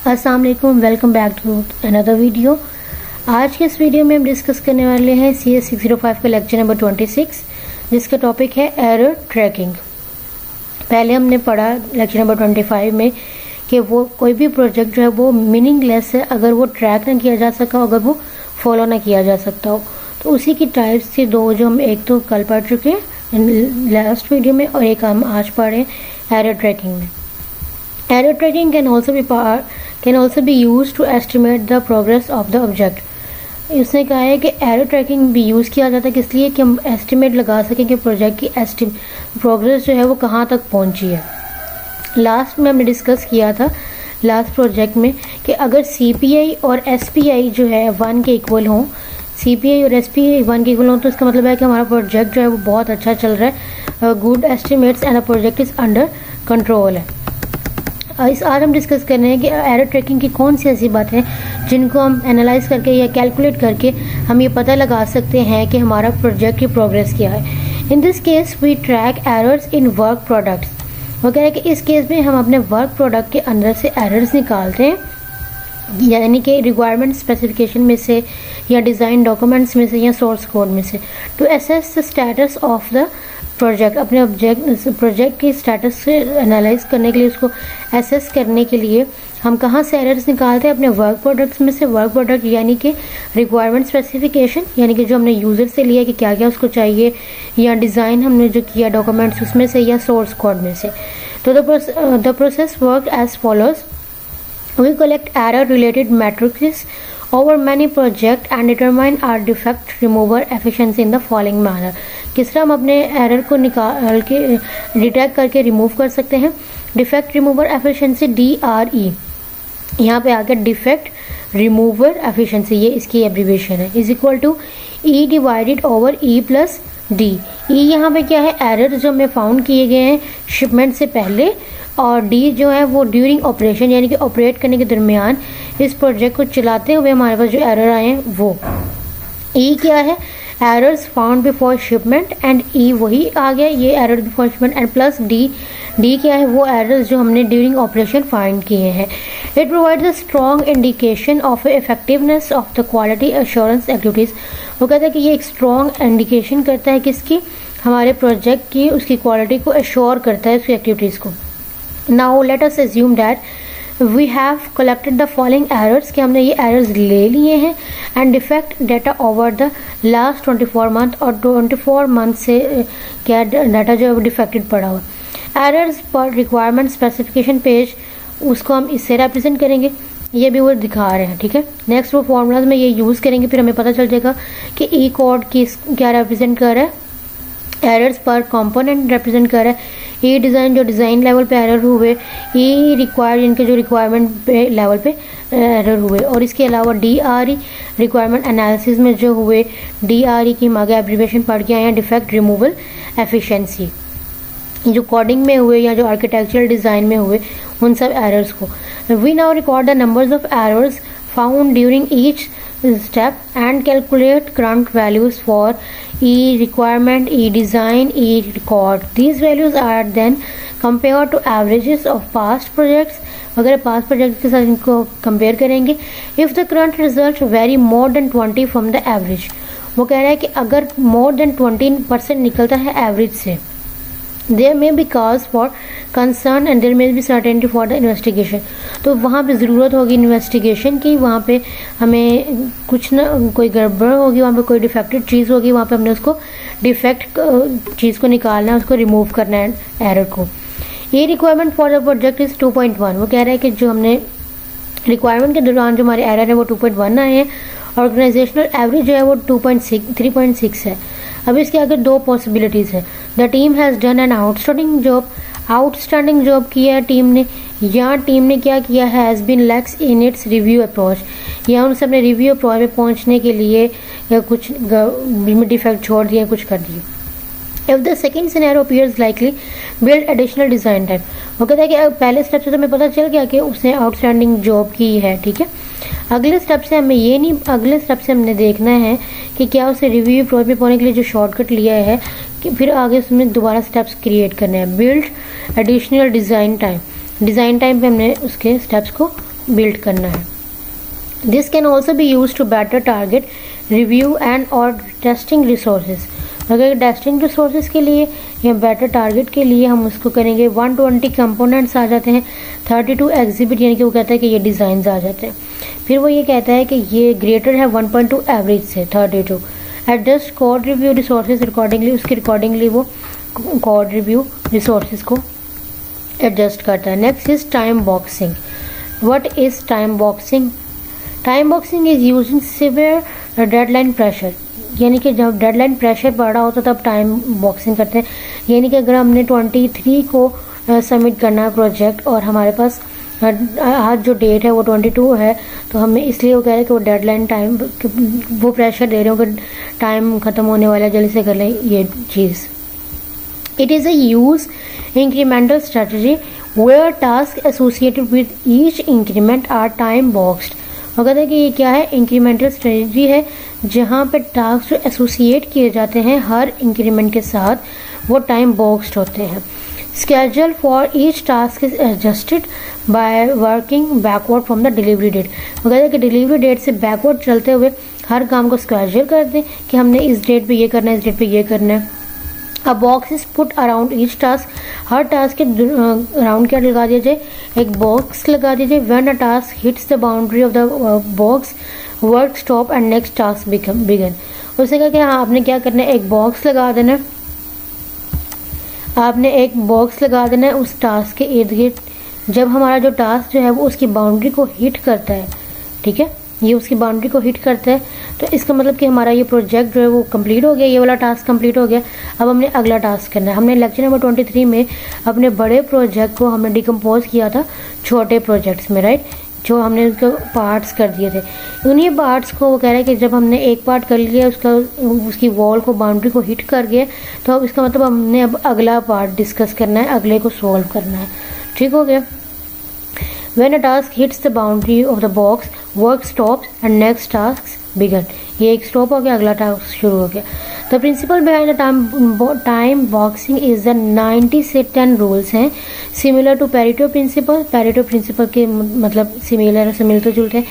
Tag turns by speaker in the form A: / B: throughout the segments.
A: अस्सलाम वालेकुम, welcome back to another video. आज के इस वीडियो में हम डिस्कस करने वाले हैं CS 605 का लेक्चर नंबर 26, जिसका टॉपिक है एरर ट्रैकिंग। पहले हमने पढ़ा लेक्चर नंबर 25 में कि वो कोई भी प्रोजेक्ट जो है वो मीनिंगलेस है अगर वो ट्रैक ना किया जा सका, अगर वो फॉलो ना किया जा सकता हो। तो उसी की टाइप्स थी दो, जो हम एक तो कल पढ़ चुके हैं लास्ट वीडियो में, और एक हम आज पढ़ रहे हैं एरर ट्रैकिंग में। Error tracking can also be used to estimate the progress of the object। इसने कहा है कि एरर ट्रैकिंग भी यूज़ किया जाता है किस लिए कि हम एस्टिमेट लगा सकें कि प्रोजेक्ट की प्रोग्रेस जो है वो कहाँ तक पहुँची है। लास्ट में हमने डिस्कस किया था लास्ट प्रोजेक्ट में कि अगर CPI और SPI जो है 1 के इक्वल हों, CPI और SPI 1 के इक्वल हों, तो इसका मतलब है कि हमारा प्रोजेक्ट जो है वो बहुत अच्छा चल रहा है, good estimates and a project is under control है। आज हम डिस्कस कर रहे हैं कि एरर ट्रैकिंग की कौन सी ऐसी बात है जिनको हम एनालाइज करके या कैलकुलेट करके हम ये पता लगा सकते हैं कि हमारा प्रोजेक्ट की प्रोग्रेस क्या है। In this case we track errors in work products. वो कह रहे हैं कि इस केस में हम अपने वर्क प्रोडक्ट के अंदर से एरर्स निकालते हैं, यानी कि रिक्वायरमेंट स्पेसिफिकेशन में से या डिज़ाइन डॉक्यूमेंट्स में से या सोर्स कोड में से, to assess the status of the project. अपने प्रोजेक्ट के स्टेटस से एनालाइज करने के लिए, उसको एसेस करने के लिए हम कहाँ से एरर्स निकालते हैं? अपने वर्क प्रोडक्ट्स में से। वर्क प्रोडक्ट यानी कि रिक्वायरमेंट स्पेसिफिकेशन, यानी कि जो हमने यूज़र से लिया कि क्या क्या उसको चाहिए, या डिज़ाइन हमने जो किया डॉक्यूमेंट्स उसमें से, या सोर्स कोड में से। तो the process work as follows. We collect error-related matrices over many projects and determine our defect remover efficiency in the following manner। किस तरह हम अपने एरर को निकाल के डिटेक्ट करके रिमूव कर सकते हैं? डिफेक्ट रिमूवर एफिशिएंसी DRE, यहाँ पे आ गया डिफेक्ट रिमूवर एफिशिएंसी, ये इसकी एब्रीविएशन है, is equal to E divided over E plus D। E यहाँ पे क्या है? एरर जो हमें फाउंड किए गए हैं शिपमेंट से पहले, और D जो है वो ड्यूरिंग ऑपरेशन, यानी कि ऑपरेट करने के दरमियान इस प्रोजेक्ट को चलाते हुए हमारे पास जो एरर आए हैं वो। E क्या है? Errors found before shipment, and E वही आ गया, ये error before shipment, and plus D क्या है? वो एरर्स जो हमने ड्यूरिंग ऑपरेशन फाइंड किए हैं। It provides a strong indication of effectiveness of the quality assurance activities. वो कहता है कि ये एक स्ट्रॉन्ग इंडिकेशन करता है किसकी? हमारे प्रोजेक्ट की, उसकी क्वालिटी को एश्योर करता है उसकी एक्टिविटीज़ को। Now let us assume that we have collected the following errors, कि हमने ये errors ले लिए हैं, and defect data over the last 24 month, और 24 month से क्या डाटा जो है वो डिफेक्टेड पड़ा हुआ। एरर्स पर रिक्वायरमेंट स्पेसिफिकेशन पेज, उसको हम इससे रिप्रेजेंट करेंगे, ये भी वो दिखा रहे हैं, ठीक है। नेक्स्ट वो फॉर्मूलाज में ये यूज़ करेंगे, फिर हमें पता चल जाएगा कि ई कोड क्या रिप्रेजेंट कर रहा है, एरर्स पर कंपोनेंट रिप्रेजेंट कर रहा है, ई डिज़ाइन जो डिज़ाइन लेवल पे एरर हुए, ई रिक्वायर्ड इनके जो रिक्वायरमेंट पे लेवल पे एरर हुए, और इसके अलावा DRE रिक्वायरमेंट एनालिसिस में जो हुए, DRE की हम आगे एब्रीविएशन पढ़ के आए हैं, डिफेक्ट रिमूवल एफिशिएंसी, जो कोडिंग में हुए या जो आर्किटेक्चरल डिज़ाइन में हुए उन सब एरर्स को। We now record the numbers of errors found during each step and calculate current values for E requirement, E design, E record. These values are then compared to averages of past projects। अगर past projects के साथ इनको compare करेंगे, if the current result vary more than 20 from the average। वो कह रहा है कि अगर more than 20% निकलता है एवरेज से, there may be cause for concern and there may be certainty for the investigation। तो वहाँ पे ज़रूरत होगी इन्वेस्टिगेशन की, वहाँ पे हमें कुछ ना कोई गड़बड़ होगी, वहाँ पे कोई डिफेक्टेड चीज़ होगी, वहाँ पे हमने उसको डिफेक्ट चीज़ को निकालना है, उसको रिमूव करना है एरर को। ये requirement for the project is 2.1। वो कह रहा है कि जो हमने रिक्वायरमेंट के दौरान जो हमारे एरर है वो 2.1 आए हैं, ऑर्गेनाइजेशनल एवरेज जो है वो 3.6 है। अब इसके आगे दो पॉसिबिलिटीज़ है। The team has done an outstanding job किया है टीम ने, या टीम ने क्या किया है, has been lax in its review approach, या उनसे अपने रिव्यू अप्रोच में पहुंचने के लिए या कुछ डिफेक्ट छोड़ दिए, कुछ कर दिए। If the second scenario appears likely, build additional design time. वो कहता है कि पहले स्टेप से तो हमें पता चल गया कि उसने आउटस्टैंडिंग जॉब की है, ठीक है। अगले स्टेप से हमने देखना है कि क्या उसे रिव्यू अप्रोच में पहुंचने के लिए जो शॉर्टकट लिया है, कि फिर आगे उसमें दोबारा स्टेप्स क्रिएट करने हैं। बिल्ड एडिशनल डिज़ाइन टाइम पे हमने उसके स्टेप्स को बिल्ड करना है। This can also be use to better target review and और टेस्टिंग रिसोर्सेज। अगर टेस्टिंग रिसोर्सेज के लिए या बेटर टारगेट के लिए हम उसको करेंगे 120 कंपोनेंट्स आ जाते हैं, 32 एग्जिबिट, यानी कि वो कहता है कि ये डिज़ाइन आ जाते हैं। फिर वो ये कहता है कि ये ग्रेटर है 1.2 एवरेज से 32। Adjust code review resources accordingly, उसके अकॉर्डिंगली वो कोड रिव्यू रिसोर्सेज को एडजस्ट करता है। Next is time boxing. What is time boxing? Time boxing is use in severe deadline pressure, यानी कि जब डेडलाइन प्रेशर बढ़ा होता तब टाइम बॉक्सिंग करते हैं। यानी कि अगर हमने 23 को सबमिट करना है प्रोजेक्ट और हमारे पास आज जो डेट है वो 22 है, तो हमें इसलिए वो कह रहे हैं कि वो डेडलाइन टाइम वो प्रेशर दे रहे हो कि टाइम ख़त्म होने वाला है, जल्दी से कर लें ये चीज़। It is a use incremental strategy where task associated with each increment are time boxed. वो कहते हैं कि ये क्या है? इंक्रीमेंटल स्ट्रेटजी है जहाँ पे टास्क जो एसोसिएट किए जाते हैं हर इंक्रीमेंट के साथ वो टाइम बॉक्स्ड होते हैं। Schedule for each task is adjusted by working backward from the delivery date। वो कहते हैं कि डिलीवरी डेट से बैकवर्ड चलते हुए हर काम को स्केड्यूल कर दें कि हमने इस डेट पे ये करना है, इस डेट पे ये करना है। अ box is put around each task. Her task के अराउंड क्या लगा दिया जाए? एक बॉक्स लगा दीजिए। When a task hits the boundary of the box work stop and next task begin. उससे कहा कि हाँ आपने क्या करना है, एक बॉक्स लगा देना है, आपने एक बॉक्स लगा देना है उस टास्क के इर्द गिर्द। जब हमारा जो टास्क जो है वो उसकी बाउंड्री को हिट करता है, ठीक है, ये उसकी बाउंड्री को हिट करता है, तो इसका मतलब कि हमारा ये प्रोजेक्ट जो है वो कंप्लीट हो गया, ये वाला टास्क कंप्लीट हो गया। अब हमने अगला टास्क करना है। हमने लेक्चर नंबर 23 में अपने बड़े प्रोजेक्ट को हमने डिकम्पोज किया था छोटे प्रोजेक्ट्स में, राइट, जो हमने उसको पार्ट्स कर दिए थे। उन्हीं पार्ट्स को वो कह रहे हैं कि जब हमने एक पार्ट कर लिया उसकी वॉल को बाउंड्री को हिट कर गया, तो अब इसका मतलब हमने अब अगला पार्ट डिस्कस करना है, अगले को सॉल्व करना है। ठीक हो गया। When a task hits the boundary of the box, work stops and next task begin। ये एक स्टॉप हो गया, अगला टास्क शुरू हो गया। The principle behind the time boxing is the 90 से 10 रूल्स हैं, similar to Pareto principle. Pareto principle के मतलब सिमिलर से मिलते जुलते हैं।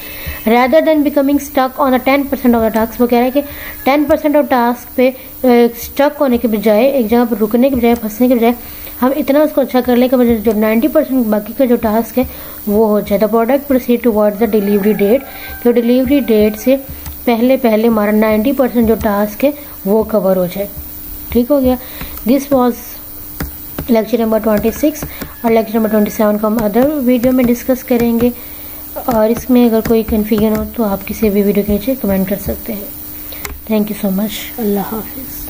A: Rather than becoming stuck on the 10% of the task, वो कह रहे हैं कि 10% ऑफ टास्क पे स्टक होने के बजाय, एक जगह पर रुकने के बजाय, फंसने के बजाय, हम इतना उसको अच्छा कर लें कि जो 90% बाकी का जो टास्क है वो हो जाए। The product proceed towards the delivery date, तो डिलीवरी डेट से पहले पहले हमारा 90% जो टास्क है वो कवर हो जाए। ठीक हो गया। दिस वॉज लेक्चर नंबर 26 और लेक्चर नंबर 27 को हम अदर वीडियो में डिस्कस करेंगे। और इसमें अगर कोई कन्फ्यूजन हो तो आप किसी भी वीडियो के नीचे कमेंट कर सकते हैं। Thank you so much. अल्लाह हाफिज़।